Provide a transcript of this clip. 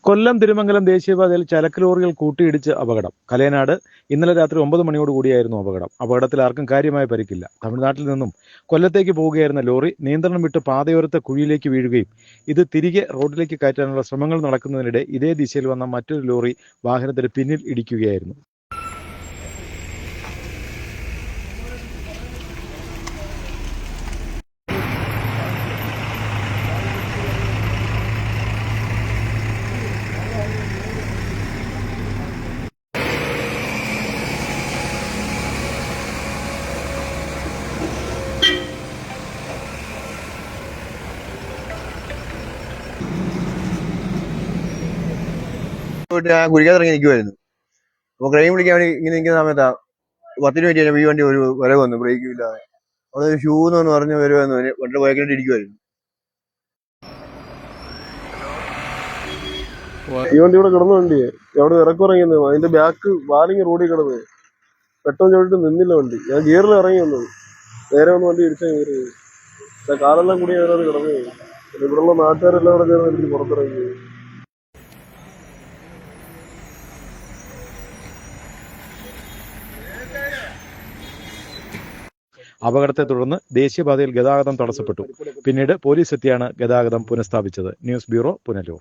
കൊല്ലം തിരുമംഗലം ദേശീയപാതയിൽ ചരക്ക് ലോറികൾ കൂട്ടിയിടിച്ച് അപകടം. കലയനാട് ഇന്നലെ രാത്രി 9 മണിയോടുകൂടിയായിരുന്നു അപകടം. അപകടത്തിൽ ആർക്കും കാര്യമായ പരിക്കില്ല. തമിഴ്നാട്ടിൽ നിന്നും കൊല്ലത്തേക്ക് പോവുകയായിരുന്ന ലോറി നിയന്ത്രണം വിട്ട് പാതയോരത്തെ കുഴിയിലേക്ക് വീഴുകയും ഇത് തിരികെ റോഡിലേക്ക് കയറ്റാനുള്ള ശ്രമങ്ങൾ നടക്കുന്നതിനിടെ ഇതേ ദിശയിൽ വന്ന മറ്റൊരു ലോറി വാഹനത്തിന് പിന്നിൽ ഇടിക്കുകയായിരുന്നു. കുരിക്കാത്തിറങ്ങി നിൽക്കുമായിരുന്നു. അപ്പോൾ ക്രെയിൻ വിളിക്കാൻ വേണ്ടി ഇങ്ങനെ നിൽക്കുന്ന സമയത്താ 10 മിനിറ്റ് കഴിഞ്ഞപ്പോൾ ഈ വണ്ടി ഒരു വരവ് വന്നു, ബ്രേക്കും ഇല്ലാതെ. അവിടെ ഒരു ഷൂ എന്ന് പറഞ്ഞ് വരുമായിരുന്നു, വണ്ടി ബൈക്കിലോട്ട് ഇരിക്കുമായിരുന്നു. ഈ വണ്ടി ഇവിടെ കിടന്ന വണ്ടിയെ അവിടെ ഇറക്കുറങ്ങിയെന്ന്, അതിന്റെ ബാക്ക് വാലിങ് റോഡിൽ കിടന്ന് പെട്ടെന്ന് ചോദിച്ചിട്ട് നിന്നില്ല വണ്ടി. ഞാൻ ഗിയറിൽ ഇറങ്ങി വന്നത്, നേരെ വന്ന് വണ്ടി ഇടിച്ചാൽ കയറി. കാലെല്ലാം കൂടി അതിനകത്ത് കിടന്നു. ഇവിടെയുള്ള നാട്ടുകാരെല്ലാം കൂടെ ചേർന്ന് എനിക്ക് പുറത്തിറങ്ങി. അപകടത്തെ തുടർന്ന് ദേശീയപാതയിൽ ഗതാഗതം തടസ്സപ്പെട്ടു. പിന്നീട് പോലീസ് എത്തിയാണ് ഗതാഗതം പുനഃസ്ഥാപിച്ചത്. News bureau, Punalur.